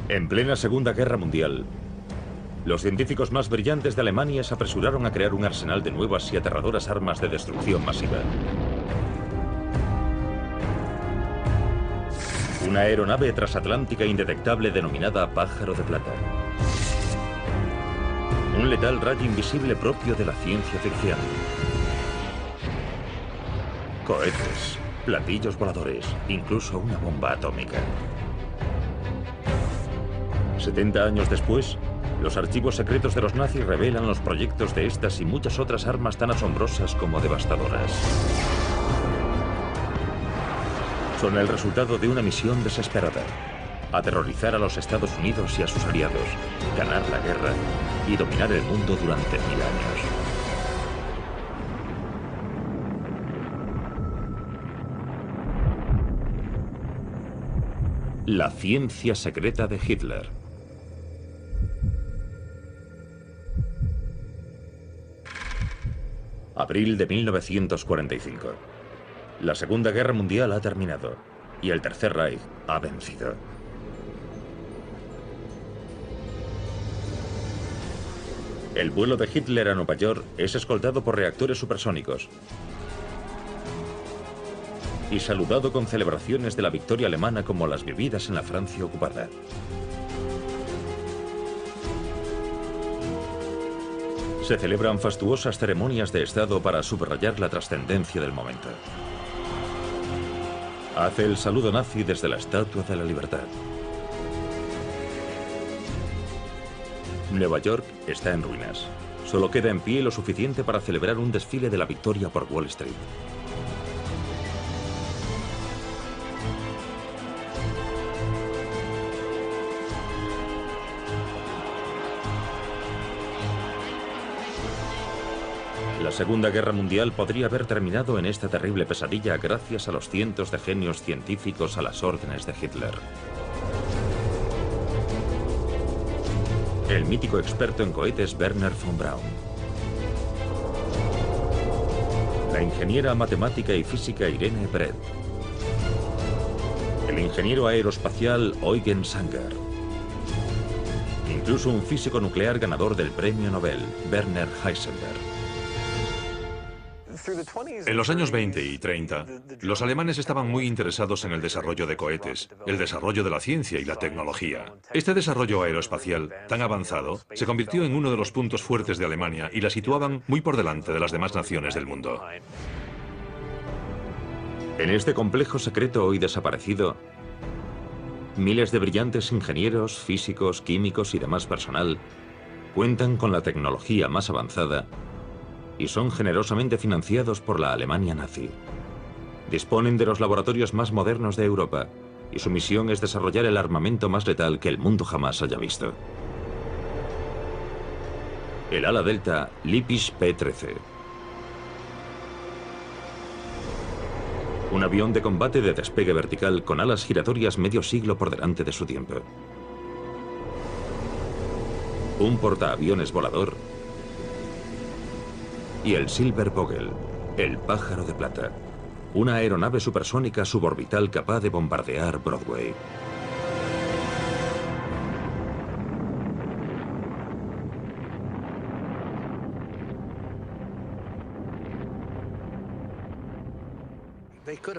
En plena Segunda Guerra Mundial, los científicos más brillantes de Alemania se apresuraron a crear un arsenal de nuevas y aterradoras armas de destrucción masiva. Una aeronave transatlántica indetectable denominada Pájaro de Plata. Un letal rayo invisible propio de la ciencia ficción. Cohetes, platillos voladores, incluso una bomba atómica. 70 años después, los archivos secretos de los nazis revelan los proyectos de estas y muchas otras armas tan asombrosas como devastadoras. Son el resultado de una misión desesperada: aterrorizar a los Estados Unidos y a sus aliados, ganar la guerra y dominar el mundo durante 1000 años. La ciencia secreta de Hitler. Abril de 1945. La Segunda Guerra Mundial ha terminado y el Tercer Reich ha vencido. El vuelo de Hitler a Nueva York es escoltado por reactores supersónicos y saludado con celebraciones de la victoria alemana como las vividas en la Francia ocupada. Se celebran fastuosas ceremonias de Estado para subrayar la trascendencia del momento. Hace el saludo nazi desde la Estatua de la Libertad. Nueva York está en ruinas. Solo queda en pie lo suficiente para celebrar un desfile de la victoria por Wall Street. La Segunda Guerra Mundial podría haber terminado en esta terrible pesadilla gracias a los cientos de genios científicos a las órdenes de Hitler. El mítico experto en cohetes Wernher von Braun. La ingeniera matemática y física Irene Brett. El ingeniero aeroespacial Eugen Sanger. Incluso un físico nuclear ganador del premio Nobel, Werner Heisenberg. En los años 20 y 30, los alemanes estaban muy interesados en el desarrollo de cohetes, el desarrollo de la ciencia y la tecnología. Este desarrollo aeroespacial tan avanzado se convirtió en uno de los puntos fuertes de Alemania y la situaban muy por delante de las demás naciones del mundo. En este complejo secreto hoy desaparecido, miles de brillantes ingenieros, físicos, químicos y demás personal cuentan con la tecnología más avanzada y son generosamente financiados por la Alemania nazi. Disponen de los laboratorios más modernos de Europa y su misión es desarrollar el armamento más letal que el mundo jamás haya visto. El ala delta Lippisch P-13. Un avión de combate de despegue vertical con alas giratorias medio siglo por delante de su tiempo. Un portaaviones volador. Y el Silbervogel, el Pájaro de Plata, una aeronave supersónica suborbital capaz de bombardear Broadway.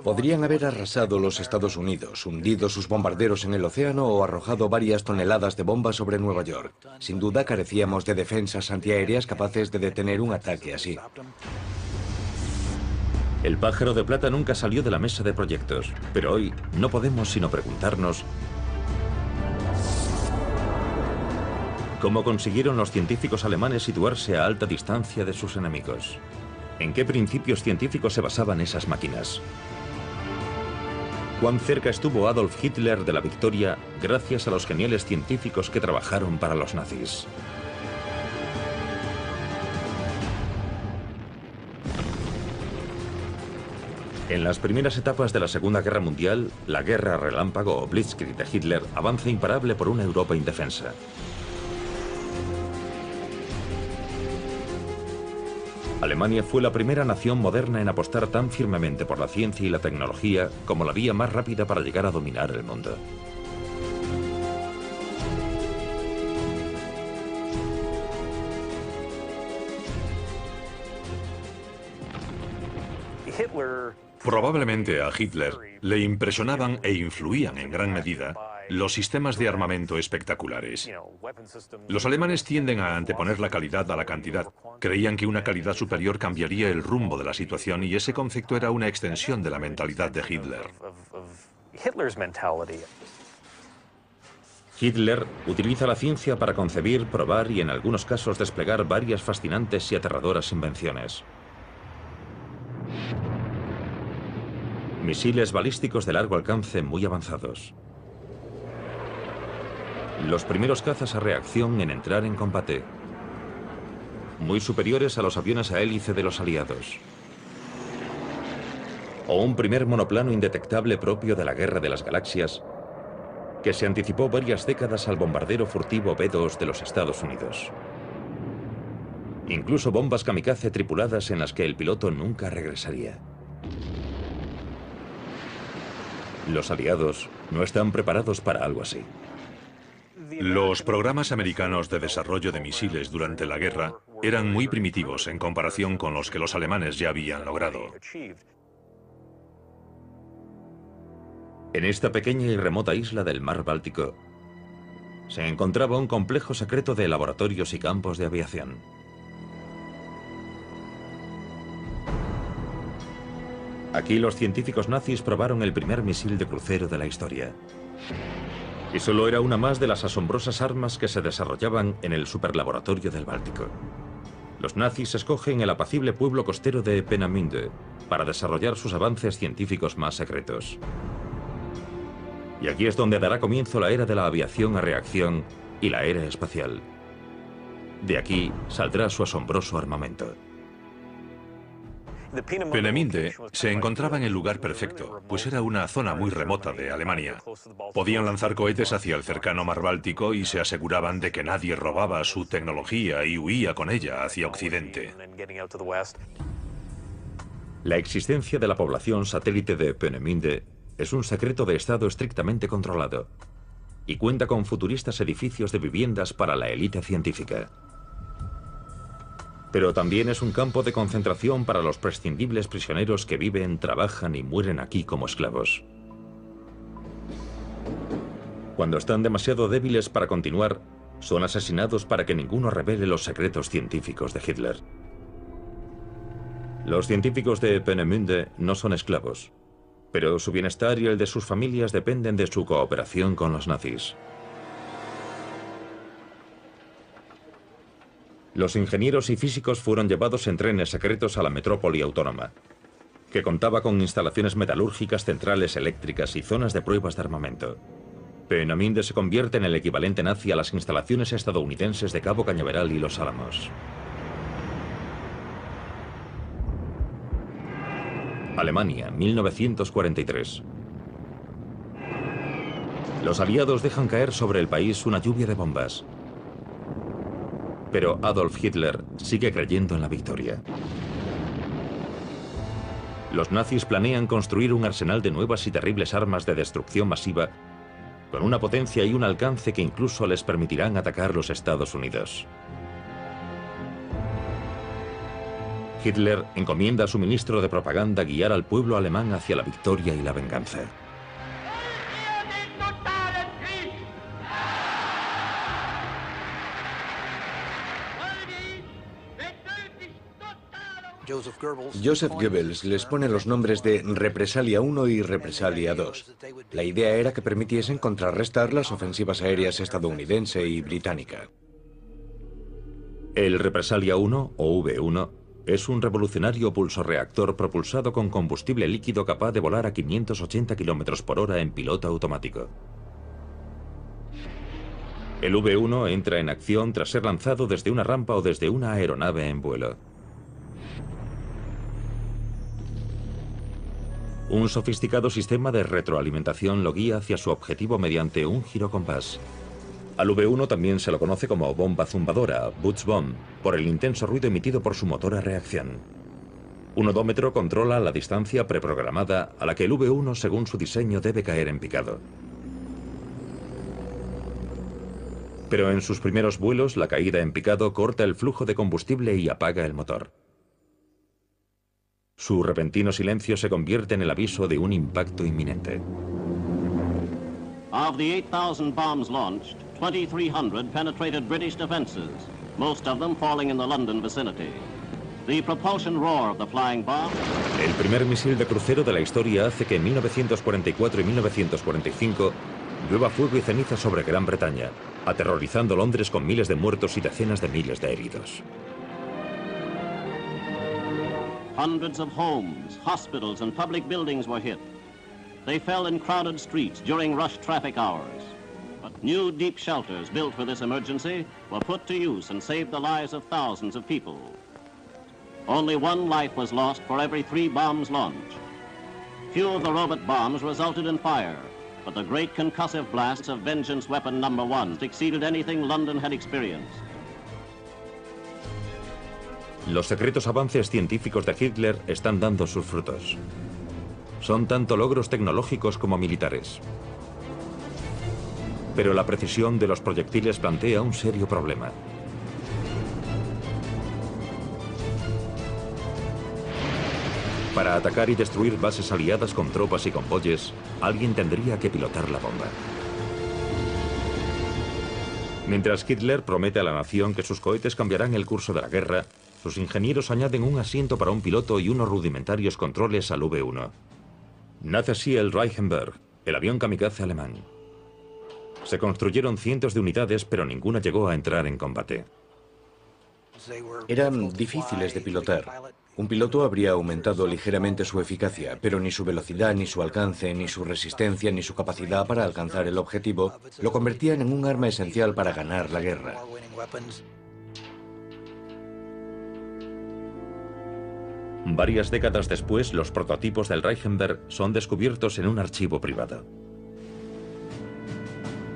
Podrían haber arrasado los Estados Unidos, hundido sus bombarderos en el océano o arrojado varias toneladas de bombas sobre Nueva York. Sin duda carecíamos de defensas antiaéreas capaces de detener un ataque así. El Pájaro de Plata nunca salió de la mesa de proyectos, pero hoy no podemos sino preguntarnos ¿cómo consiguieron los científicos alemanes situarse a alta distancia de sus enemigos? ¿En qué principios científicos se basaban esas máquinas? ¿Cuán cerca estuvo Adolf Hitler de la victoria gracias a los geniales científicos que trabajaron para los nazis? En las primeras etapas de la Segunda Guerra Mundial, la guerra relámpago o Blitzkrieg de Hitler avanza imparable por una Europa indefensa. Alemania fue la primera nación moderna en apostar tan firmemente por la ciencia y la tecnología como la vía más rápida para llegar a dominar el mundo. Probablemente a Hitler le impresionaban e influían en gran medida los sistemas de armamento espectaculares. Los alemanes tienden a anteponer la calidad a la cantidad. Creían que una calidad superior cambiaría el rumbo de la situación y ese concepto era una extensión de la mentalidad de Hitler. Hitler utiliza la ciencia para concebir, probar y en algunos casos desplegar varias fascinantes y aterradoras invenciones. Misiles balísticos de largo alcance muy avanzados. Los primeros cazas a reacción en entrar en combate. Muy superiores a los aviones a hélice de los aliados. O un primer monoplano indetectable propio de la Guerra de las Galaxias, que se anticipó varias décadas al bombardero furtivo B-2 de los Estados Unidos. Incluso bombas kamikaze tripuladas en las que el piloto nunca regresaría. Los aliados no están preparados para algo así. Los programas americanos de desarrollo de misiles durante la guerra eran muy primitivos en comparación con los que los alemanes ya habían logrado. En esta pequeña y remota isla del mar Báltico se encontraba un complejo secreto de laboratorios y campos de aviación. Aquí los científicos nazis probaron el primer misil de crucero de la historia. Y solo era una más de las asombrosas armas que se desarrollaban en el superlaboratorio del Báltico. Los nazis escogen el apacible pueblo costero de Peenemünde para desarrollar sus avances científicos más secretos. Y aquí es donde dará comienzo la era de la aviación a reacción y la era espacial. De aquí saldrá su asombroso armamento. Peenemünde se encontraba en el lugar perfecto, pues era una zona muy remota de Alemania. Podían lanzar cohetes hacia el cercano mar Báltico y se aseguraban de que nadie robaba su tecnología y huía con ella hacia Occidente. La existencia de la población satélite de Peenemünde es un secreto de Estado estrictamente controlado y cuenta con futuristas edificios de viviendas para la élite científica. Pero también es un campo de concentración para los prescindibles prisioneros que viven, trabajan y mueren aquí como esclavos. Cuando están demasiado débiles para continuar, son asesinados para que ninguno revele los secretos científicos de Hitler. Los científicos de Peenemünde no son esclavos, pero su bienestar y el de sus familias dependen de su cooperación con los nazis. Los ingenieros y físicos fueron llevados en trenes secretos a la metrópoli autónoma, que contaba con instalaciones metalúrgicas, centrales eléctricas y zonas de pruebas de armamento. Peenemünde se convierte en el equivalente nazi a las instalaciones estadounidenses de Cabo Cañaveral y Los Álamos. Alemania, 1943. Los aliados dejan caer sobre el país una lluvia de bombas. Pero Adolf Hitler sigue creyendo en la victoria. Los nazis planean construir un arsenal de nuevas y terribles armas de destrucción masiva con una potencia y un alcance que incluso les permitirán atacar los Estados Unidos. Hitler encomienda a su ministro de propaganda guiar al pueblo alemán hacia la victoria y la venganza. Joseph Goebbels les pone los nombres de Represalia 1 y Represalia 2. La idea era que permitiesen contrarrestar las ofensivas aéreas estadounidense y británica. El Represalia 1, o V1, es un revolucionario pulsorreactor propulsado con combustible líquido capaz de volar a 580 km por hora en piloto automático. El V1 entra en acción tras ser lanzado desde una rampa o desde una aeronave en vuelo. Un sofisticado sistema de retroalimentación lo guía hacia su objetivo mediante un girocompás. Al V1 también se lo conoce como bomba zumbadora, Butzbomb, por el intenso ruido emitido por su motor a reacción. Un odómetro controla la distancia preprogramada a la que el V1, según su diseño, debe caer en picado. Pero en sus primeros vuelos, la caída en picado corta el flujo de combustible y apaga el motor. Su repentino silencio se convierte en el aviso de un impacto inminente. Of the 8,000 bombs launched, 2,300 penetrated British defenses, most of them falling in the London vicinity. The propulsion roar of the flying bomb. El primer misil de crucero de la historia hace que en 1944 y 1945 llueva fuego y ceniza sobre Gran Bretaña, aterrorizando Londres con miles de muertos y decenas de miles de heridos. Hundreds of homes, hospitals, and public buildings were hit. They fell in crowded streets during rush traffic hours. But new deep shelters built for this emergency were put to use and saved the lives of thousands of people. Only one life was lost for every 3 bombs launched. Few of the robot bombs resulted in fire, but the great concussive blasts of Vengeance Weapon No. 1 exceeded anything London had experienced. Los secretos avances científicos de Hitler están dando sus frutos. Son tanto logros tecnológicos como militares. Pero la precisión de los proyectiles plantea un serio problema. Para atacar y destruir bases aliadas con tropas y convoyes, alguien tendría que pilotar la bomba. Mientras Hitler promete a la nación que sus cohetes cambiarán el curso de la guerra, sus ingenieros añaden un asiento para un piloto y unos rudimentarios controles al V-1. Nace así el Reichenberg, el avión kamikaze alemán. Se construyeron cientos de unidades, pero ninguna llegó a entrar en combate. Eran difíciles de pilotar. Un piloto habría aumentado ligeramente su eficacia, pero ni su velocidad, ni su alcance, ni su resistencia, ni su capacidad para alcanzar el objetivo lo convertían en un arma esencial para ganar la guerra. Varias décadas después, los prototipos del Reichenberg son descubiertos en un archivo privado.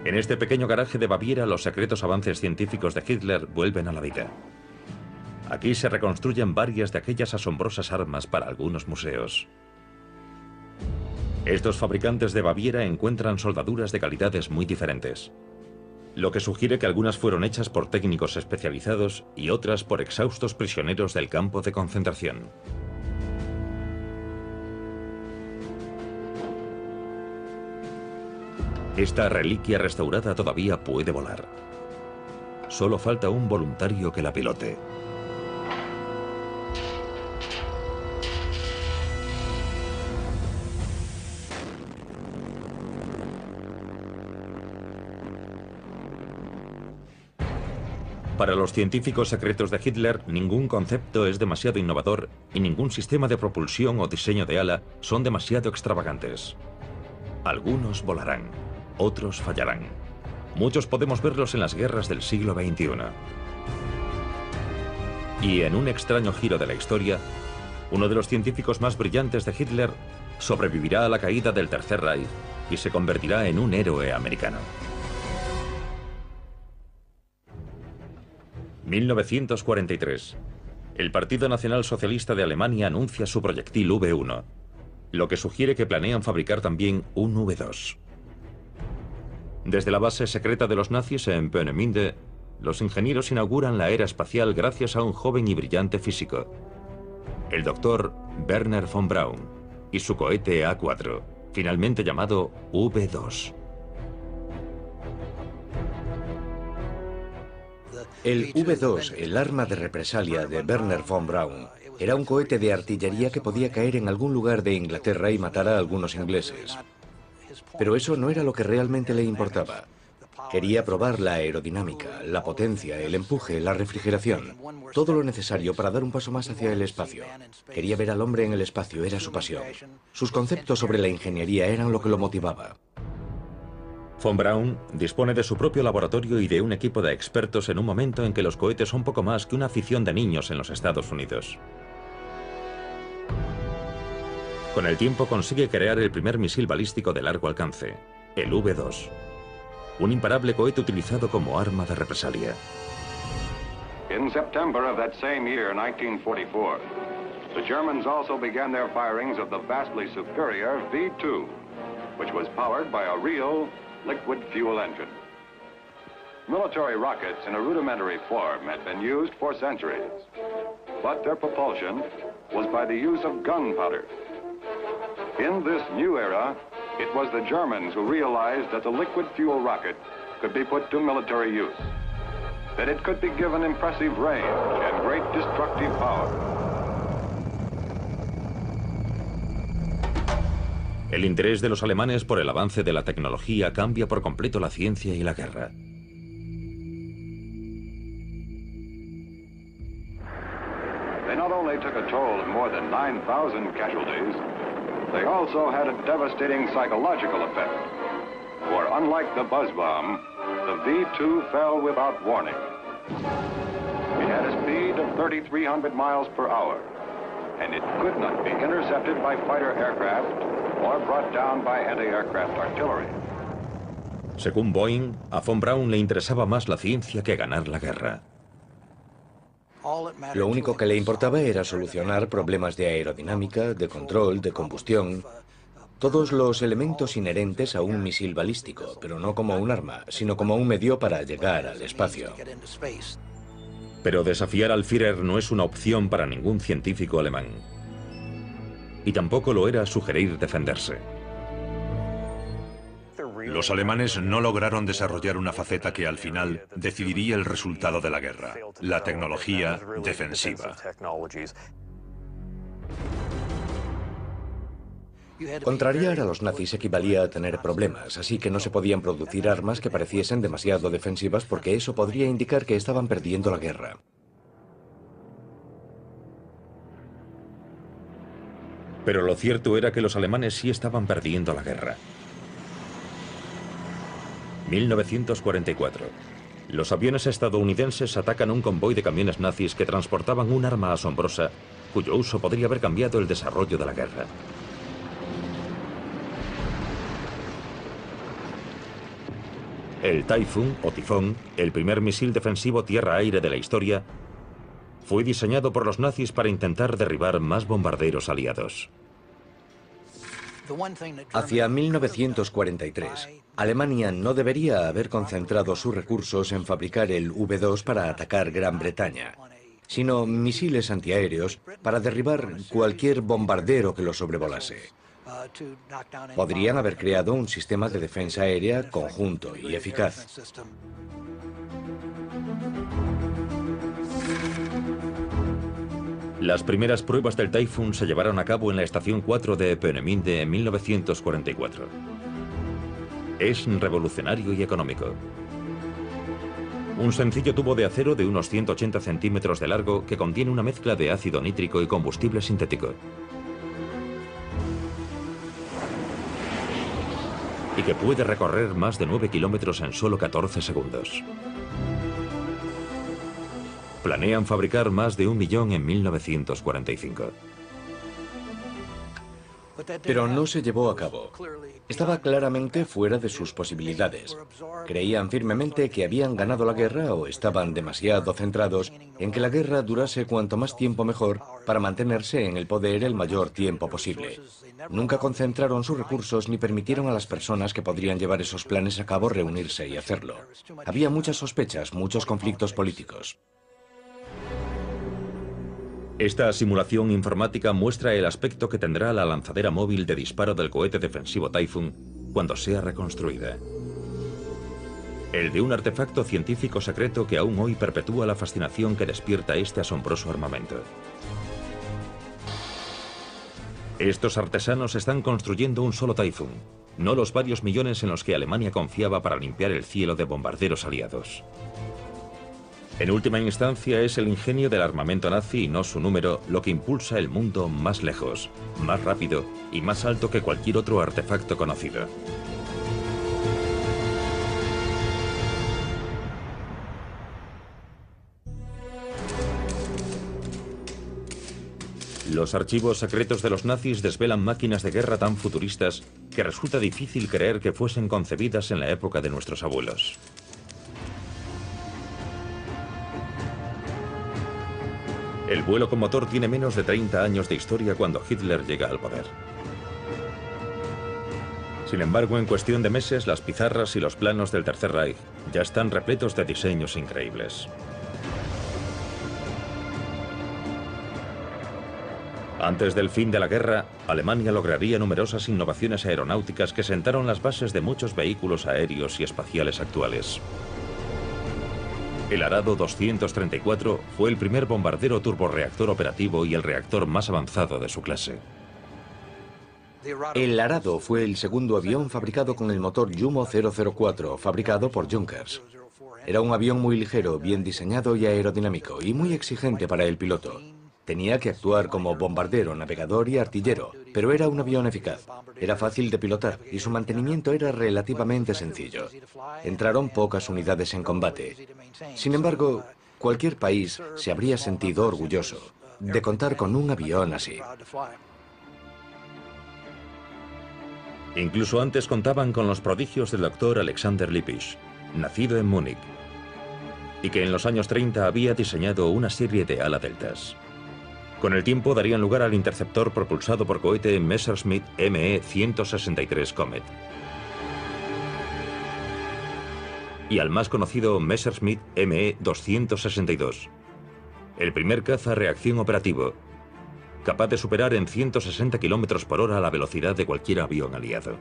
En este pequeño garaje de Baviera, los secretos avances científicos de Hitler vuelven a la vida. Aquí se reconstruyen varias de aquellas asombrosas armas para algunos museos. Estos fabricantes de Baviera encuentran soldaduras de calidades muy diferentes, lo que sugiere que algunas fueron hechas por técnicos especializados y otras por exhaustos prisioneros del campo de concentración. Esta reliquia restaurada todavía puede volar. Solo falta un voluntario que la pilote. Para los científicos secretos de Hitler, ningún concepto es demasiado innovador y ningún sistema de propulsión o diseño de ala son demasiado extravagantes. Algunos volarán, otros fallarán. Muchos podemos verlos en las guerras del siglo XXI. Y en un extraño giro de la historia, uno de los científicos más brillantes de Hitler sobrevivirá a la caída del Tercer Reich y se convertirá en un héroe americano. 1943. El Partido Nacional Socialista de Alemania anuncia su proyectil V-1, lo que sugiere que planean fabricar también un V-2. Desde la base secreta de los nazis en Peenemünde, los ingenieros inauguran la era espacial gracias a un joven y brillante físico, el doctor Wernher von Braun, y su cohete A4, finalmente llamado V-2. El V-2, el arma de represalia de Wernher von Braun, era un cohete de artillería que podía caer en algún lugar de Inglaterra y matar a algunos ingleses. Pero eso no era lo que realmente le importaba. Quería probar la aerodinámica, la potencia, el empuje, la refrigeración, todo lo necesario para dar un paso más hacia el espacio. Quería ver al hombre en el espacio, era su pasión. Sus conceptos sobre la ingeniería eran lo que lo motivaba. Von Braun dispone de su propio laboratorio y de un equipo de expertos en un momento en que los cohetes son poco más que una afición de niños en los Estados Unidos. Con el tiempo consigue crear el primer misil balístico de largo alcance, el V-2, un imparable cohete utilizado como arma de represalia. In September of that same year, 1944, the Germans also began their firings of the vastly superior V-2, which was powered by a real liquid fuel engine. Military rockets in a rudimentary form had been used for centuries, but their propulsion was by the use of gunpowder. In this new era, it was the Germans who realized that the liquid fuel rocket could be put to military use, that it could be given impressive range and great destructive power. El interés de los alemanes por el avance de la tecnología cambia por completo la ciencia y la guerra. They not only took a toll of more than 9,000 casualties, they also had a devastating psychological effect. For unlike the buzz bomb, the V-2 fell without warning. It had a speed of 3,300 miles per hour, and it could not be intercepted by fighter aircraft or brought down by anti-aircraft artillery. Según Boeing, a von Braun le interesaba más la ciencia que ganar la guerra. Lo único que le importaba era solucionar problemas de aerodinámica, de control, de combustión, todos los elementos inherentes a un misil balístico, pero no como un arma, sino como un medio para llegar al espacio. Pero desafiar al Führer no es una opción para ningún científico alemán. Y tampoco lo era sugerir defenderse. Los alemanes no lograron desarrollar una faceta que al final decidiría el resultado de la guerra, la tecnología defensiva. Contrariar a los nazis equivalía a tener problemas, así que no se podían producir armas que pareciesen demasiado defensivas porque eso podría indicar que estaban perdiendo la guerra. Pero lo cierto era que los alemanes sí estaban perdiendo la guerra. 1944. Los aviones estadounidenses atacan un convoy de camiones nazis que transportaban un arma asombrosa, cuyo uso podría haber cambiado el desarrollo de la guerra. El Typhoon, o Tifón, el primer misil defensivo tierra-aire de la historia, fue diseñado por los nazis para intentar derribar más bombarderos aliados. Hacia 1943, Alemania no debería haber concentrado sus recursos en fabricar el V-2 para atacar Gran Bretaña, sino misiles antiaéreos para derribar cualquier bombardero que lo sobrevolase. Podrían haber creado un sistema de defensa aérea conjunto y eficaz. Las primeras pruebas del Typhoon se llevaron a cabo en la estación 4 de Peenemünde en 1944. Es revolucionario y económico. Un sencillo tubo de acero de unos 180 centímetros de largo que contiene una mezcla de ácido nítrico y combustible sintético. Y que puede recorrer más de 9 kilómetros en solo 14 segundos. Planean fabricar más de 1 millón en 1945. Pero no se llevó a cabo. Estaba claramente fuera de sus posibilidades. Creían firmemente que habían ganado la guerra o estaban demasiado centrados en que la guerra durase cuanto más tiempo mejor para mantenerse en el poder el mayor tiempo posible. Nunca concentraron sus recursos ni permitieron a las personas que podrían llevar esos planes a cabo reunirse y hacerlo. Había muchas sospechas, muchos conflictos políticos. Esta simulación informática muestra el aspecto que tendrá la lanzadera móvil de disparo del cohete defensivo Typhoon cuando sea reconstruida. El de un artefacto científico secreto que aún hoy perpetúa la fascinación que despierta este asombroso armamento. Estos artesanos están construyendo un solo Typhoon, no los varios millones en los que Alemania confiaba para limpiar el cielo de bombarderos aliados. En última instancia es el ingenio del armamento nazi y no su número lo que impulsa el mundo más lejos, más rápido y más alto que cualquier otro artefacto conocido. Los archivos secretos de los nazis desvelan máquinas de guerra tan futuristas que resulta difícil creer que fuesen concebidas en la época de nuestros abuelos. El vuelo con motor tiene menos de 30 años de historia cuando Hitler llega al poder. Sin embargo, en cuestión de meses, las pizarras y los planos del Tercer Reich ya están repletos de diseños increíbles. Antes del fin de la guerra, Alemania lograría numerosas innovaciones aeronáuticas que sentaron las bases de muchos vehículos aéreos y espaciales actuales. El Arado 234 fue el primer bombardero turborreactor operativo y el reactor más avanzado de su clase. El Arado fue el segundo avión fabricado con el motor Jumo 004, fabricado por Junkers. Era un avión muy ligero, bien diseñado y aerodinámico, y muy exigente para el piloto. Tenía que actuar como bombardero, navegador y artillero, pero era un avión eficaz. Era fácil de pilotar y su mantenimiento era relativamente sencillo. Entraron pocas unidades en combate. Sin embargo, cualquier país se habría sentido orgulloso de contar con un avión así. Incluso antes contaban con los prodigios del doctor Alexander Lippisch, nacido en Múnich, y que en los años 30 había diseñado una serie de ala deltas. Con el tiempo darían lugar al interceptor propulsado por cohete Messerschmitt Me-163 Comet y al más conocido Messerschmitt Me-262, el primer caza a reacción operativo, capaz de superar en 160 km por hora la velocidad de cualquier avión aliado.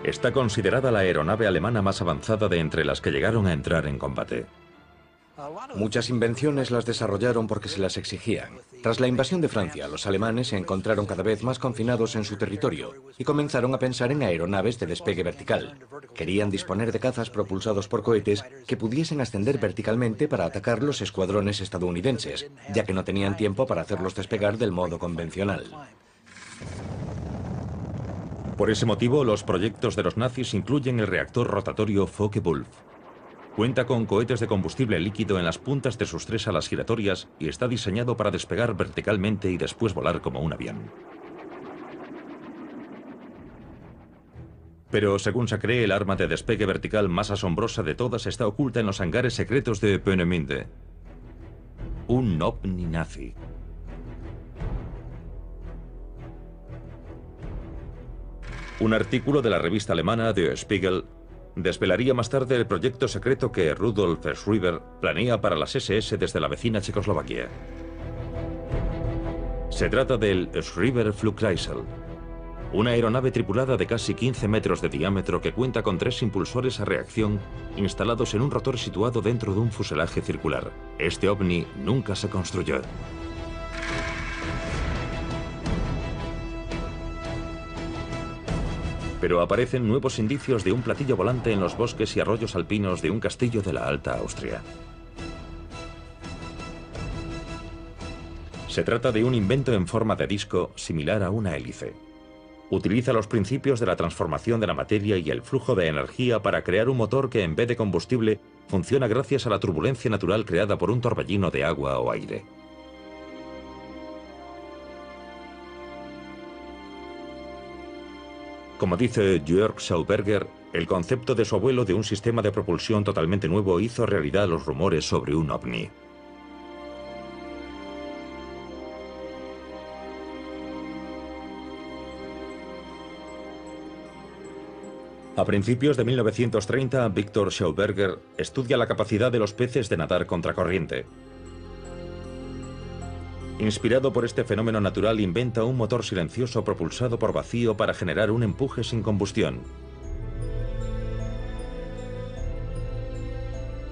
Está considerada la aeronave alemana más avanzada de entre las que llegaron a entrar en combate. Muchas invenciones las desarrollaron porque se las exigían. Tras la invasión de Francia, los alemanes se encontraron cada vez más confinados en su territorio y comenzaron a pensar en aeronaves de despegue vertical. Querían disponer de cazas propulsados por cohetes que pudiesen ascender verticalmente para atacar los escuadrones estadounidenses, ya que no tenían tiempo para hacerlos despegar del modo convencional. Por ese motivo, los proyectos de los nazis incluyen el reactor rotatorio Focke-Wulf. Cuenta con cohetes de combustible líquido en las puntas de sus 3 alas giratorias y está diseñado para despegar verticalmente y después volar como un avión. Pero según se cree, el arma de despegue vertical más asombrosa de todas está oculta en los hangares secretos de Peenemünde. Un ovni nazi. Un artículo de la revista alemana Der Spiegel desvelaría más tarde el proyecto secreto que Rudolf Schreiber planea para las SS desde la vecina Checoslovaquia. Se trata del Schreiber Flugkreisel, una aeronave tripulada de casi 15 metros de diámetro que cuenta con 3 impulsores a reacción instalados en un rotor situado dentro de un fuselaje circular. Este ovni nunca se construyó. Pero aparecen nuevos indicios de un platillo volante en los bosques y arroyos alpinos de un castillo de la Alta Austria. Se trata de un invento en forma de disco similar a una hélice. Utiliza los principios de la transformación de la materia y el flujo de energía para crear un motor que en vez de combustible funciona gracias a la turbulencia natural creada por un torbellino de agua o aire. Como dice Jörg Schauberger, el concepto de su abuelo de un sistema de propulsión totalmente nuevo hizo realidad los rumores sobre un ovni. A principios de 1930, Victor Schauberger estudia la capacidad de los peces de nadar contracorriente. Inspirado por este fenómeno natural, inventa un motor silencioso propulsado por vacío para generar un empuje sin combustión.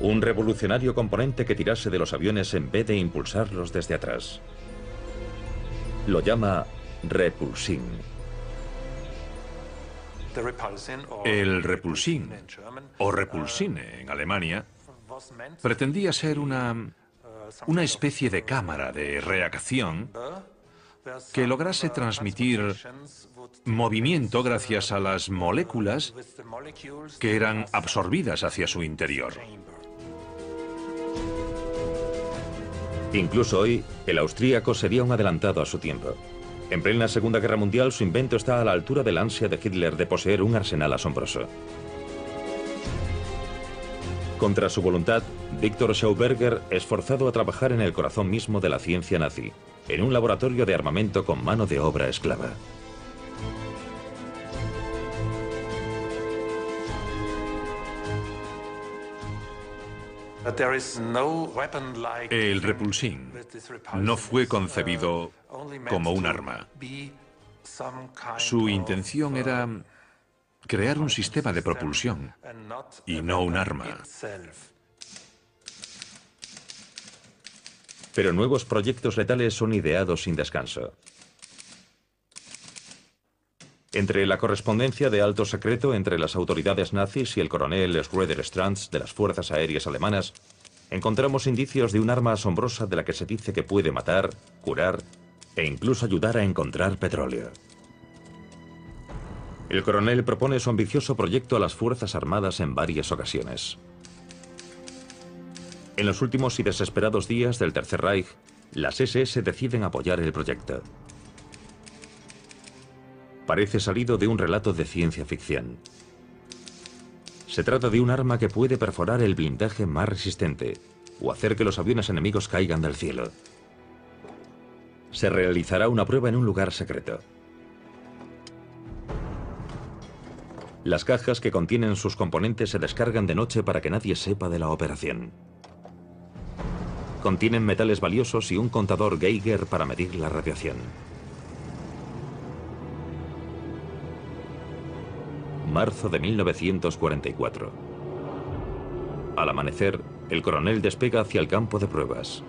Un revolucionario componente que tirase de los aviones en vez de impulsarlos desde atrás. Lo llama repulsin. El repulsin, o repulsine en Alemania, pretendía ser una especie de cámara de reacción que lograse transmitir movimiento gracias a las moléculas que eran absorbidas hacia su interior. Incluso hoy, el austríaco sería un adelantado a su tiempo. En plena Segunda Guerra Mundial, su invento está a la altura de la ansia de Hitler de poseer un arsenal asombroso. Contra su voluntad, Victor Schauberger es forzado a trabajar en el corazón mismo de la ciencia nazi, en un laboratorio de armamento con mano de obra esclava. El repulsín no fue concebido como un arma. Su intención era crear un sistema de propulsión y no un arma. Pero nuevos proyectos letales son ideados sin descanso. Entre la correspondencia de alto secreto entre las autoridades nazis y el coronel Schroeder Stranz de las Fuerzas Aéreas Alemanas, encontramos indicios de un arma asombrosa de la que se dice que puede matar, curar e incluso ayudar a encontrar petróleo. El coronel propone su ambicioso proyecto a las Fuerzas Armadas en varias ocasiones. En los últimos y desesperados días del Tercer Reich, las SS deciden apoyar el proyecto. Parece salido de un relato de ciencia ficción. Se trata de un arma que puede perforar el blindaje más resistente o hacer que los aviones enemigos caigan del cielo. Se realizará una prueba en un lugar secreto. Las cajas que contienen sus componentes se descargan de noche para que nadie sepa de la operación. Contienen metales valiosos y un contador Geiger para medir la radiación. Marzo de 1944. Al amanecer, el coronel despega hacia el campo de pruebas.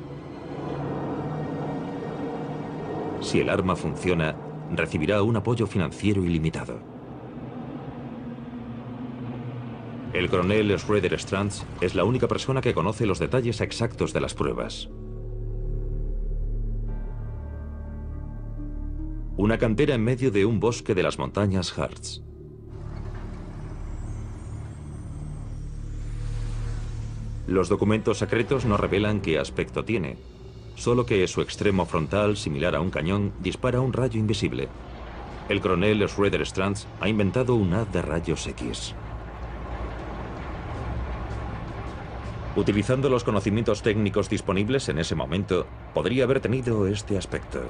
Si el arma funciona, recibirá un apoyo financiero ilimitado. El coronel Schroeder Stranz es la única persona que conoce los detalles exactos de las pruebas. Una cantera en medio de un bosque de las montañas Harz. Los documentos secretos no revelan qué aspecto tiene, solo que su extremo frontal, similar a un cañón, dispara un rayo invisible. El coronel Schroeder Stranz ha inventado un haz de rayos X. Utilizando los conocimientos técnicos disponibles en ese momento, podría haber tenido este aspecto.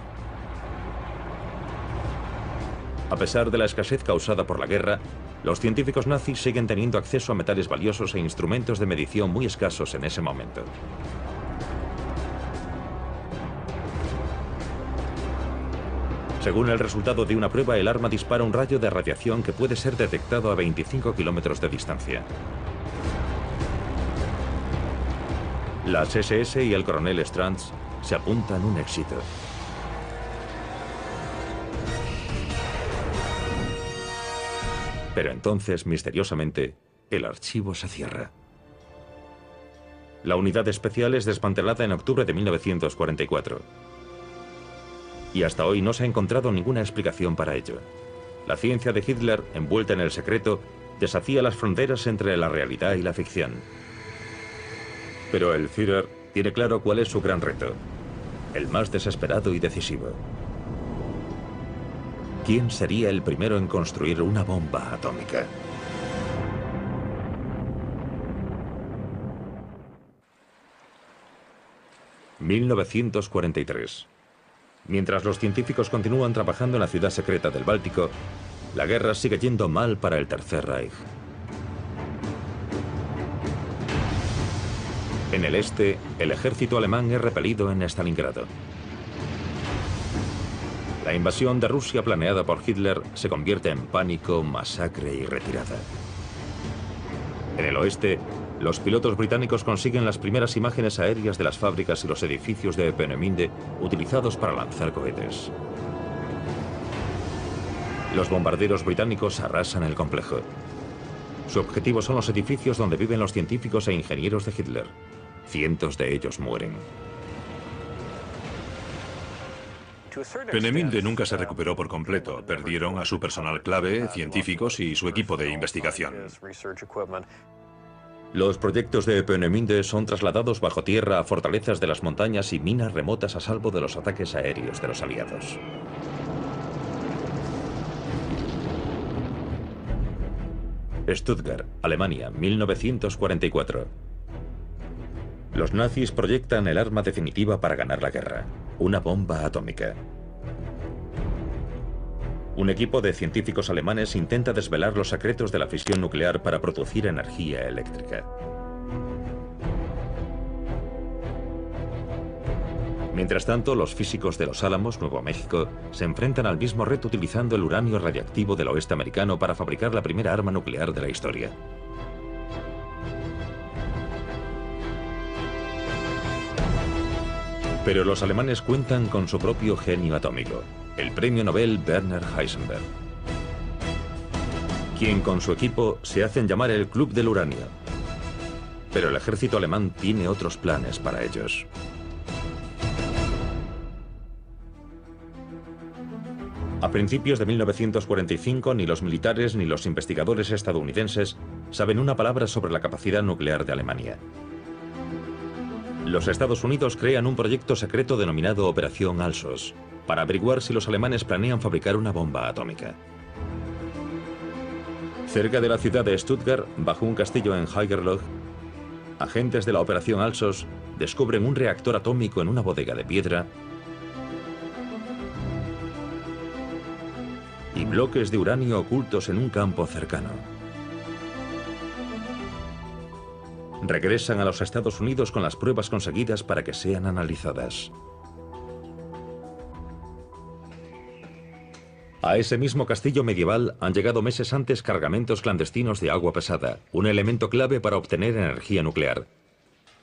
A pesar de la escasez causada por la guerra, los científicos nazis siguen teniendo acceso a metales valiosos e instrumentos de medición muy escasos en ese momento. Según el resultado de una prueba, el arma dispara un rayo de radiación que puede ser detectado a 25 kilómetros de distancia. Las SS y el coronel Stranz se apuntan un éxito. Pero entonces, misteriosamente, el archivo se cierra. La unidad especial es desmantelada en octubre de 1944. Y hasta hoy no se ha encontrado ninguna explicación para ello. La ciencia de Hitler, envuelta en el secreto, desafía las fronteras entre la realidad y la ficción. Pero el Führer tiene claro cuál es su gran reto, el más desesperado y decisivo. ¿Quién sería el primero en construir una bomba atómica? (1943). Mientras los científicos continúan trabajando en la ciudad secreta del Báltico, la guerra sigue yendo mal para el Tercer Reich. En el este, el ejército alemán es repelido en Stalingrado. La invasión de Rusia planeada por Hitler se convierte en pánico, masacre y retirada. En el oeste, los pilotos británicos consiguen las primeras imágenes aéreas de las fábricas y los edificios de Peenemünde utilizados para lanzar cohetes. Los bombarderos británicos arrasan el complejo. Su objetivo son los edificios donde viven los científicos e ingenieros de Hitler. Cientos de ellos mueren. Peenemünde nunca se recuperó por completo. Perdieron a su personal clave, científicos y su equipo de investigación. Los proyectos de Peenemünde son trasladados bajo tierra a fortalezas de las montañas y minas remotas a salvo de los ataques aéreos de los aliados. Stuttgart, Alemania, 1944. Los nazis proyectan el arma definitiva para ganar la guerra, una bomba atómica. Un equipo de científicos alemanes intenta desvelar los secretos de la fisión nuclear para producir energía eléctrica. Mientras tanto, los físicos de Los Álamos, Nuevo México, se enfrentan al mismo reto utilizando el uranio radiactivo del oeste americano para fabricar la primera arma nuclear de la historia. Pero los alemanes cuentan con su propio genio atómico, el premio Nobel Werner Heisenberg, quien con su equipo se hacen llamar el Club del Uranio. Pero el ejército alemán tiene otros planes para ellos. A principios de 1945, ni los militares ni los investigadores estadounidenses saben una palabra sobre la capacidad nuclear de Alemania. Los Estados Unidos crean un proyecto secreto denominado Operación Alsos, para averiguar si los alemanes planean fabricar una bomba atómica. Cerca de la ciudad de Stuttgart, bajo un castillo en Haigerloch, agentes de la Operación Alsos descubren un reactor atómico en una bodega de piedra y bloques de uranio ocultos en un campo cercano. Regresan a los Estados Unidos con las pruebas conseguidas para que sean analizadas. A ese mismo castillo medieval han llegado meses antes cargamentos clandestinos de agua pesada, un elemento clave para obtener energía nuclear.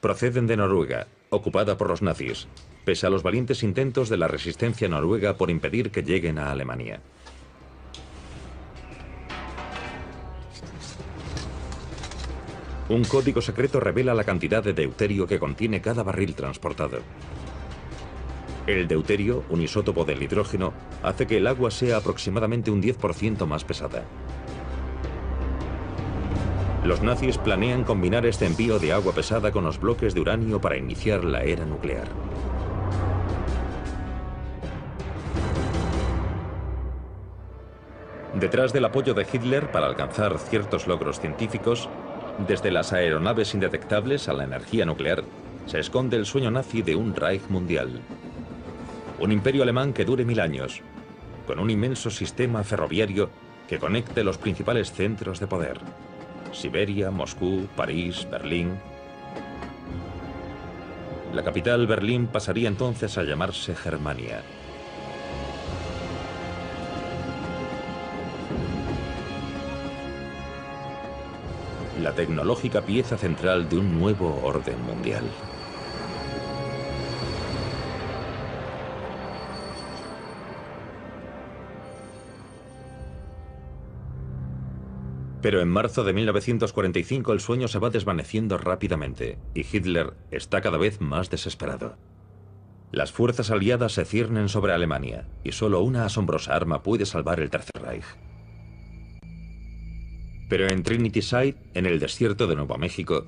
Proceden de Noruega, ocupada por los nazis, pese a los valientes intentos de la resistencia noruega por impedir que lleguen a Alemania. Un código secreto revela la cantidad de deuterio que contiene cada barril transportado. El deuterio, un isótopo del hidrógeno, hace que el agua sea aproximadamente un 10% más pesada. Los nazis planean combinar este envío de agua pesada con los bloques de uranio para iniciar la era nuclear. Detrás del apoyo de Hitler para alcanzar ciertos logros científicos, desde las aeronaves indetectables a la energía nuclear, se esconde el sueño nazi de un Reich mundial. Un imperio alemán que dure 1000 años, con un inmenso sistema ferroviario que conecte los principales centros de poder: Siberia, Moscú, París, Berlín. La capital, Berlín, pasaría entonces a llamarse Germania. La tecnológica pieza central de un nuevo orden mundial. Pero en marzo de 1945 el sueño se va desvaneciendo rápidamente y Hitler está cada vez más desesperado. Las fuerzas aliadas se ciernen sobre Alemania y solo una asombrosa arma puede salvar el Tercer Reich. Pero en Trinity Site, en el desierto de Nuevo México,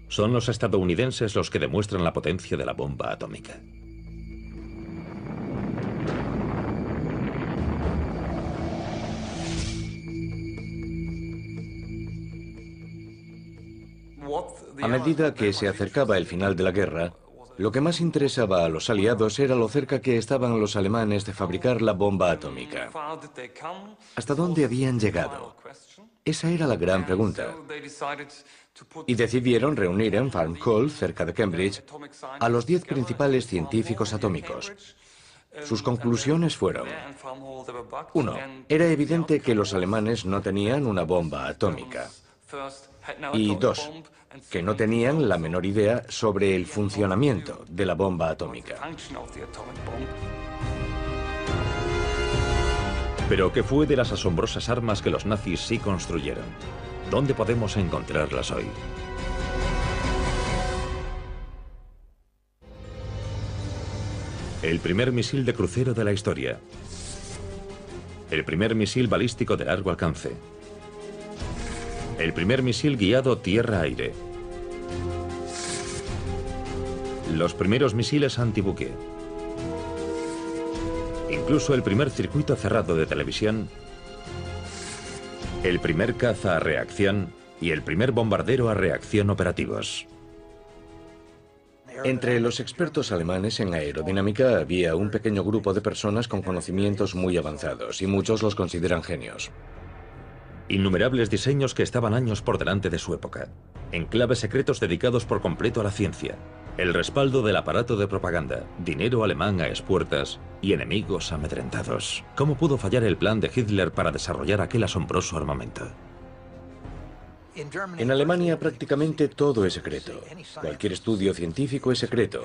son los estadounidenses los que demuestran la potencia de la bomba atómica. A medida que se acercaba el final de la guerra, lo que más interesaba a los aliados era lo cerca que estaban los alemanes de fabricar la bomba atómica. ¿Hasta dónde habían llegado? Esa era la gran pregunta. Y decidieron reunir en Farm Call, cerca de Cambridge, a los 10 principales científicos atómicos. Sus conclusiones fueron: 1. Era evidente que los alemanes no tenían una bomba atómica. Y 2. Que no tenían la menor idea sobre el funcionamiento de la bomba atómica. Pero ¿qué fue de las asombrosas armas que los nazis sí construyeron? ¿Dónde podemos encontrarlas hoy? El primer misil de crucero de la historia. El primer misil balístico de largo alcance. El primer misil guiado tierra-aire. Los primeros misiles antibuque. Incluso el primer circuito cerrado de televisión, el primer caza a reacción y el primer bombardero a reacción operativos. Entre los expertos alemanes en aerodinámica había un pequeño grupo de personas con conocimientos muy avanzados y muchos los consideran genios. Innumerables diseños que estaban años por delante de su época, enclaves secretos dedicados por completo a la ciencia, El respaldo del aparato de propaganda, dinero alemán a expuertas y enemigos amedrentados. ¿Cómo pudo fallar el plan de Hitler para desarrollar aquel asombroso armamento? En Alemania prácticamente todo es secreto. Cualquier estudio científico es secreto.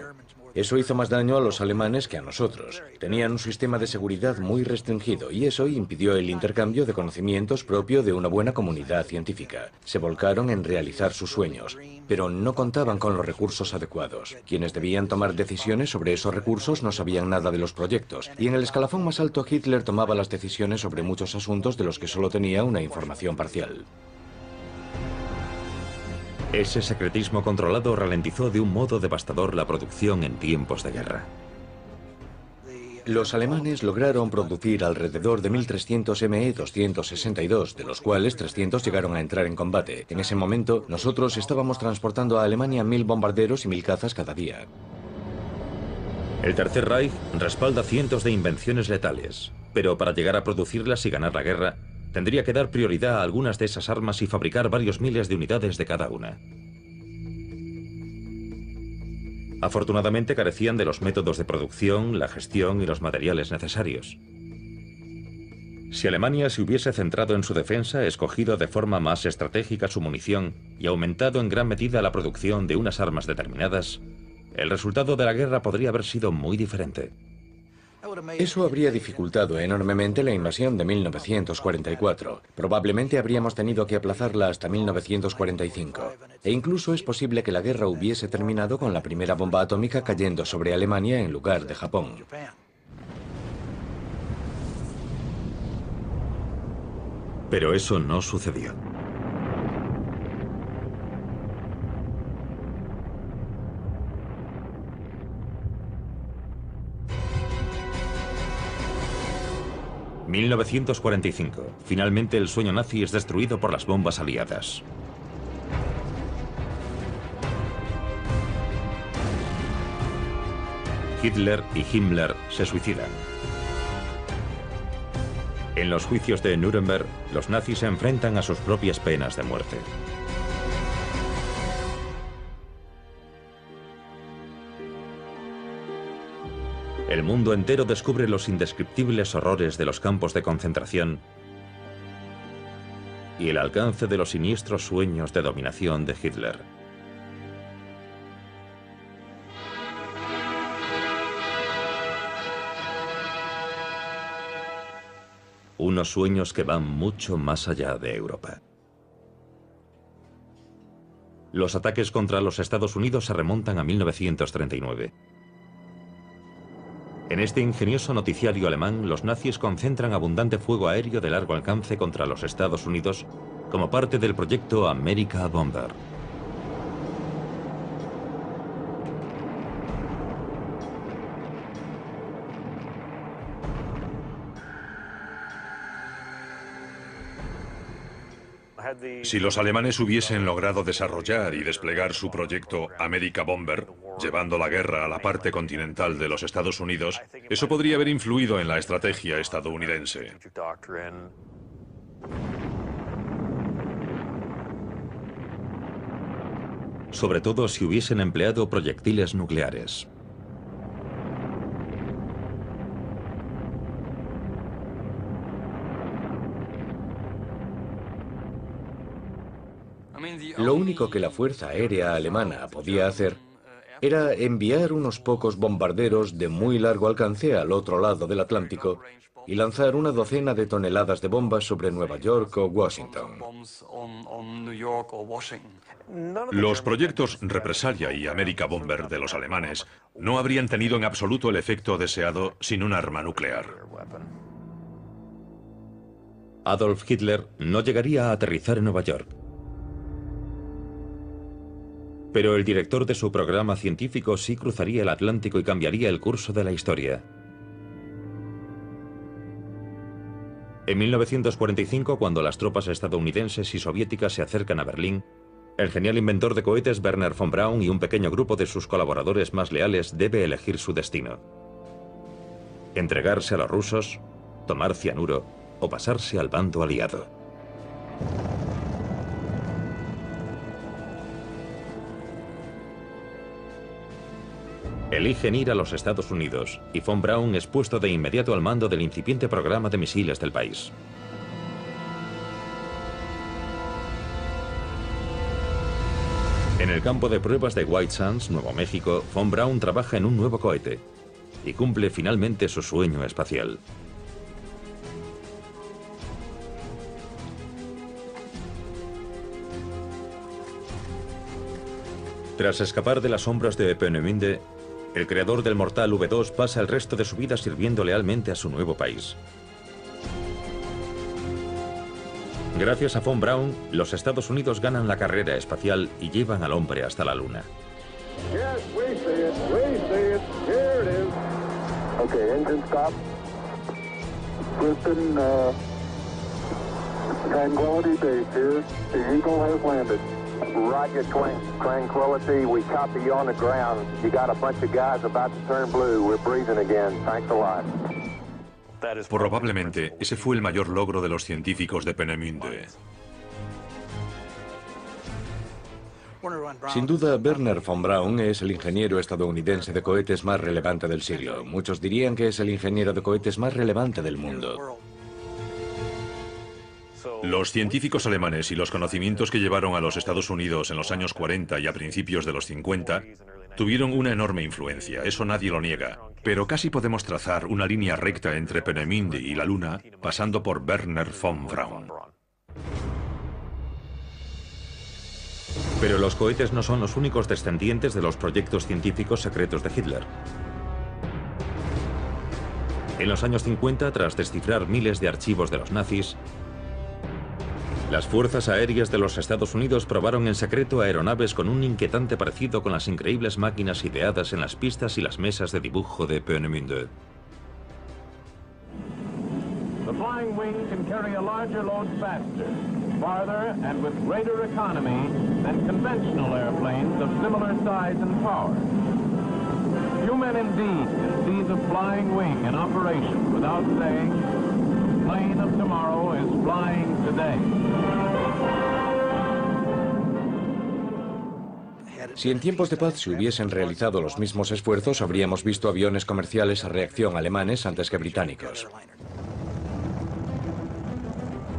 Eso hizo más daño a los alemanes que a nosotros. Tenían un sistema de seguridad muy restringido y eso impidió el intercambio de conocimientos propio de una buena comunidad científica. Se volcaron en realizar sus sueños, pero no contaban con los recursos adecuados. Quienes debían tomar decisiones sobre esos recursos no sabían nada de los proyectos, y en el escalafón más alto Hitler tomaba las decisiones sobre muchos asuntos de los que solo tenía una información parcial. Ese secretismo controlado ralentizó de un modo devastador la producción en tiempos de guerra. Los alemanes lograron producir alrededor de 1.300 Me-262, de los cuales 300 llegaron a entrar en combate. En ese momento, nosotros estábamos transportando a Alemania 1.000 bombarderos y 1.000 cazas cada día. El Tercer Reich respalda cientos de invenciones letales, pero para llegar a producirlas y ganar la guerra, tendría que dar prioridad a algunas de esas armas y fabricar varios miles de unidades de cada una. Afortunadamente carecían de los métodos de producción, la gestión y los materiales necesarios. Si Alemania se hubiese centrado en su defensa, escogido de forma más estratégica su munición y aumentado en gran medida la producción de unas armas determinadas, el resultado de la guerra podría haber sido muy diferente. Eso habría dificultado enormemente la invasión de 1944. Probablemente habríamos tenido que aplazarla hasta 1945. E incluso es posible que la guerra hubiese terminado con la primera bomba atómica cayendo sobre Alemania en lugar de Japón. Pero eso no sucedió. ...1945... Finalmente el sueño nazi es destruido por las bombas aliadas. Hitler y Himmler se suicidan. En los juicios de Nuremberg, los nazis se enfrentan a sus propias penas de muerte. El mundo entero descubre los indescriptibles horrores de los campos de concentración y el alcance de los siniestros sueños de dominación de Hitler. Unos sueños que van mucho más allá de Europa. Los ataques contra los Estados Unidos se remontan a 1939. En este ingenioso noticiario alemán, los nazis concentran abundante fuego aéreo de largo alcance contra los Estados Unidos como parte del proyecto America Bomber. Si los alemanes hubiesen logrado desarrollar y desplegar su proyecto America Bomber, llevando la guerra a la parte continental de los Estados Unidos, eso podría haber influido en la estrategia estadounidense. Sobre todo si hubiesen empleado proyectiles nucleares. Lo único que la Fuerza Aérea Alemana podía hacer era enviar unos pocos bombarderos de muy largo alcance al otro lado del Atlántico y lanzar una docena de toneladas de bombas sobre Nueva York o Washington. Los proyectos Represalia y America Bomber de los alemanes no habrían tenido en absoluto el efecto deseado sin un arma nuclear. Adolf Hitler no llegaría a aterrizar en Nueva York. Pero el director de su programa científico sí cruzaría el Atlántico y cambiaría el curso de la historia. En 1945, cuando las tropas estadounidenses y soviéticas se acercan a Berlín, el genial inventor de cohetes Wernher von Braun y un pequeño grupo de sus colaboradores más leales debe elegir su destino: entregarse a los rusos, tomar cianuro o pasarse al bando aliado. eligen ir a los Estados Unidos y von Braun es puesto de inmediato al mando del incipiente programa de misiles del país. En el campo de pruebas de White Sands, Nuevo México, von Braun trabaja en un nuevo cohete y cumple finalmente su sueño espacial. Tras escapar de las sombras de Peenemünde, el creador del mortal V2 pasa el resto de su vida sirviendo lealmente a su nuevo país. Gracias a von Braun, los Estados Unidos ganan la carrera espacial y llevan al hombre hasta la Luna. Yes, we see it. We see it. Here it is. Okay, engine stop. Houston, Tranquility Base here. The Eagle has landed. Roger, Tranquility. We copy you on the ground. You got a bunch of guys about to turn blue. We're breathing again. Thanks a lot. Probablemente ese fue el mayor logro de los científicos de Peenemünde. Sin duda, Wernher von Braun es el ingeniero estadounidense de cohetes más relevante del siglo. Muchos dirían que es el ingeniero de cohetes más relevante del mundo. Los científicos alemanes y los conocimientos que llevaron a los Estados Unidos en los años 40 y a principios de los 50 tuvieron una enorme influencia, eso nadie lo niega. Pero casi podemos trazar una línea recta entre Peenemünde y la Luna, pasando por Wernher von Braun. Pero los cohetes no son los únicos descendientes de los proyectos científicos secretos de Hitler. En los años 50, tras descifrar miles de archivos de los nazis, las fuerzas aéreas de los Estados Unidos probaron en secreto aeronaves con un inquietante parecido con las increíbles máquinas ideadas en las pistas y las mesas de dibujo de Peenemünde. The flying wing can carry a larger load faster, farther and with greater economy than conventional airplanes of similar size and power. Few men indeed can see the flying wing in operation without saying, the plane of tomorrow is flying today. Si en tiempos de paz se hubiesen realizado los mismos esfuerzos, habríamos visto aviones comerciales a reacción alemanes antes que británicos.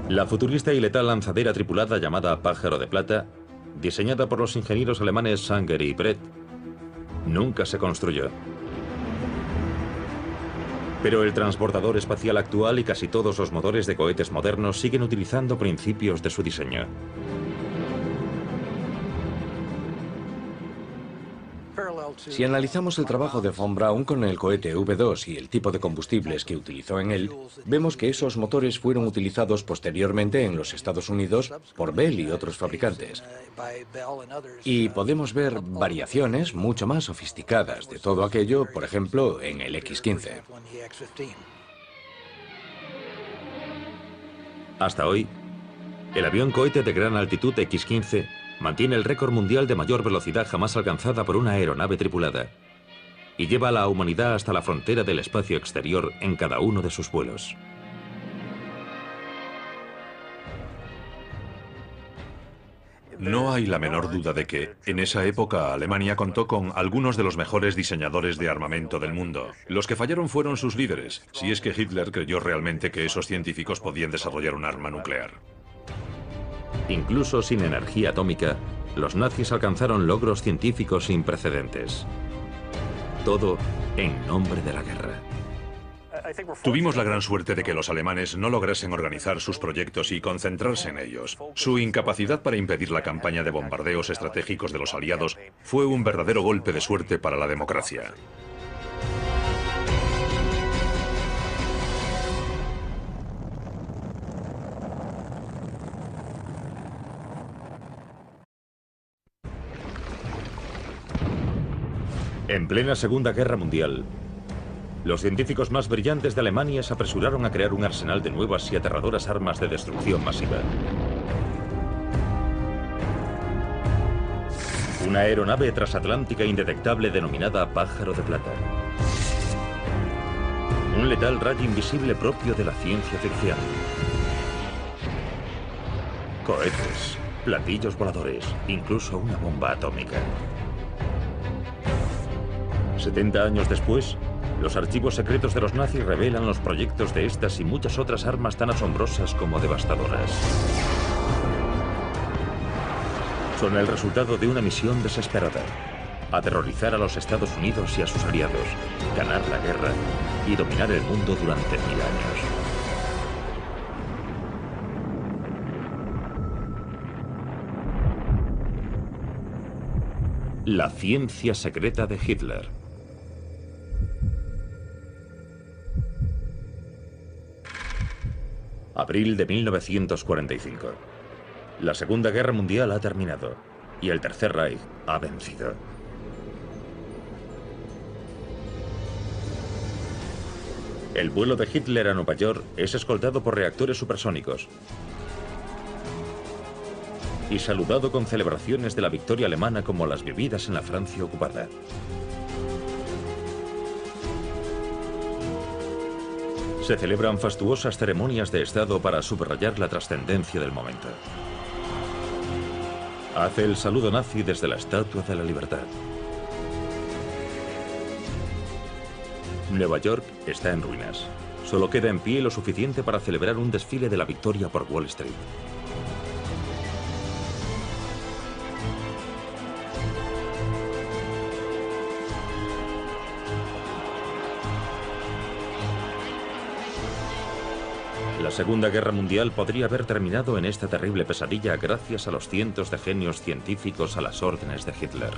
La futurista y letal lanzadera tripulada llamada Pájaro de Plata, diseñada por los ingenieros alemanes Sanger y Brett, nunca se construyó. Pero el transbordador espacial actual y casi todos los motores de cohetes modernos siguen utilizando principios de su diseño. Si analizamos el trabajo de von Braun con el cohete V2 y el tipo de combustibles que utilizó en él, vemos que esos motores fueron utilizados posteriormente en los Estados Unidos por Bell y otros fabricantes. Y podemos ver variaciones mucho más sofisticadas de todo aquello, por ejemplo, en el X-15. Hasta hoy, el avión cohete de gran altitud X-15 mantiene el récord mundial de mayor velocidad jamás alcanzada por una aeronave tripulada y lleva a la humanidad hasta la frontera del espacio exterior en cada uno de sus vuelos. No hay la menor duda de que, en esa época, Alemania contó con algunos de los mejores diseñadores de armamento del mundo. Los que fallaron fueron sus líderes, si es que Hitler creyó realmente que esos científicos podían desarrollar un arma nuclear. Incluso sin energía atómica, los nazis alcanzaron logros científicos sin precedentes. Todo en nombre de la guerra. Tuvimos la gran suerte de que los alemanes no lograsen organizar sus proyectos y concentrarse en ellos. Su incapacidad para impedir la campaña de bombardeos estratégicos de los aliados fue un verdadero golpe de suerte para la democracia. En plena Segunda Guerra Mundial, los científicos más brillantes de Alemania se apresuraron a crear un arsenal de nuevas y aterradoras armas de destrucción masiva. Una aeronave transatlántica indetectable denominada Pájaro de Plata. Un letal rayo invisible propio de la ciencia ficción. Cohetes, platillos voladores, incluso una bomba atómica. 70 años después, los archivos secretos de los nazis revelan los proyectos de estas y muchas otras armas tan asombrosas como devastadoras. Son el resultado de una misión desesperada: aterrorizar a los Estados Unidos y a sus aliados, ganar la guerra y dominar el mundo durante 1000 años. La ciencia secreta de Hitler. Abril de 1945. La Segunda Guerra Mundial ha terminado y el Tercer Reich ha vencido. El vuelo de Hitler a Nueva York es escoltado por reactores supersónicos y saludado con celebraciones de la victoria alemana como las vividas en la Francia ocupada. Se celebran fastuosas ceremonias de Estado para subrayar la trascendencia del momento. Hace el saludo nazi desde la Estatua de la Libertad. Nueva York está en ruinas. Solo queda en pie lo suficiente para celebrar un desfile de la victoria por Wall Street. La Segunda Guerra Mundial podría haber terminado en esta terrible pesadilla gracias a los cientos de genios científicos a las órdenes de Hitler.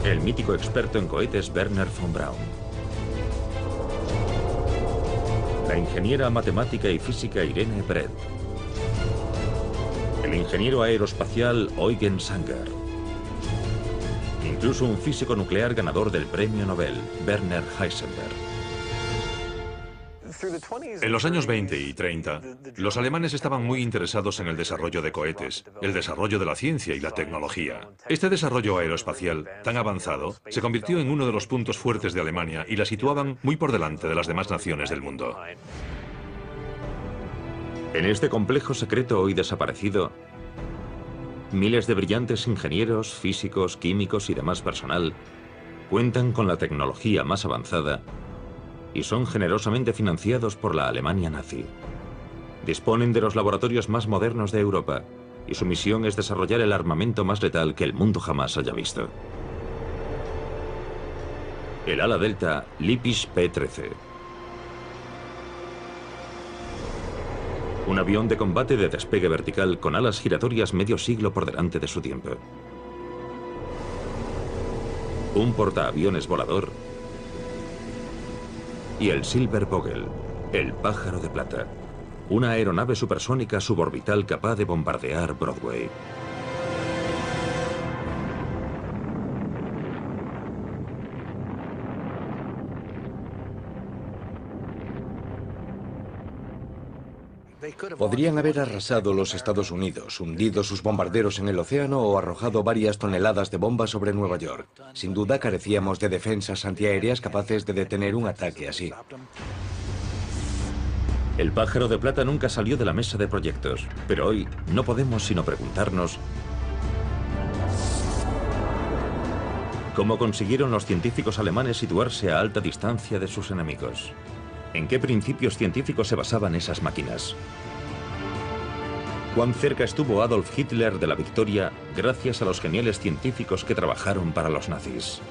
El mítico experto en cohetes Wernher von Braun. La ingeniera matemática y física Irene Brett. El ingeniero aeroespacial Eugen Sanger. Incluso un físico nuclear ganador del premio Nobel, Werner Heisenberg. En los años 20 y 30, los alemanes estaban muy interesados en el desarrollo de cohetes, el desarrollo de la ciencia y la tecnología. Este desarrollo aeroespacial tan avanzado se convirtió en uno de los puntos fuertes de Alemania y la situaban muy por delante de las demás naciones del mundo. En este complejo secreto hoy desaparecido, miles de brillantes ingenieros, físicos, químicos y demás personal cuentan con la tecnología más avanzada y son generosamente financiados por la Alemania nazi. Disponen de los laboratorios más modernos de Europa y su misión es desarrollar el armamento más letal que el mundo jamás haya visto. El ala delta Lippisch P-13. Un avión de combate de despegue vertical con alas giratorias medio siglo por delante de su tiempo. Un portaaviones volador y el Silbervogel, el pájaro de plata, una aeronave supersónica suborbital capaz de bombardear Broadway. Podrían haber arrasado los Estados Unidos, hundido sus bombarderos en el océano o arrojado varias toneladas de bombas sobre Nueva York. Sin duda carecíamos de defensas antiaéreas capaces de detener un ataque así. El pájaro de plata nunca salió de la mesa de proyectos, pero hoy no podemos sino preguntarnos cómo consiguieron los científicos alemanes situarse a alta distancia de sus enemigos. ¿En qué principios científicos se basaban esas máquinas? ¿Cuán cerca estuvo Adolf Hitler de la victoria gracias a los geniales científicos que trabajaron para los nazis?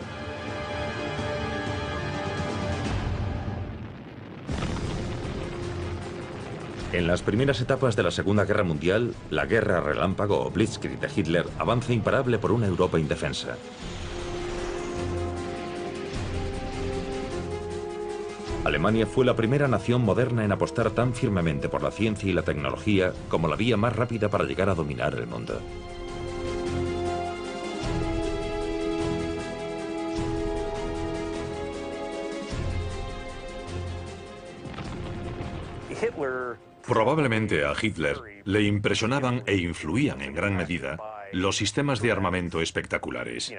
En las primeras etapas de la Segunda Guerra Mundial, la guerra relámpago o Blitzkrieg de Hitler avanza imparable por una Europa indefensa. Alemania fue la primera nación moderna en apostar tan firmemente por la ciencia y la tecnología como la vía más rápida para llegar a dominar el mundo. Probablemente a Hitler le impresionaban e influían en gran medida los sistemas de armamento espectaculares.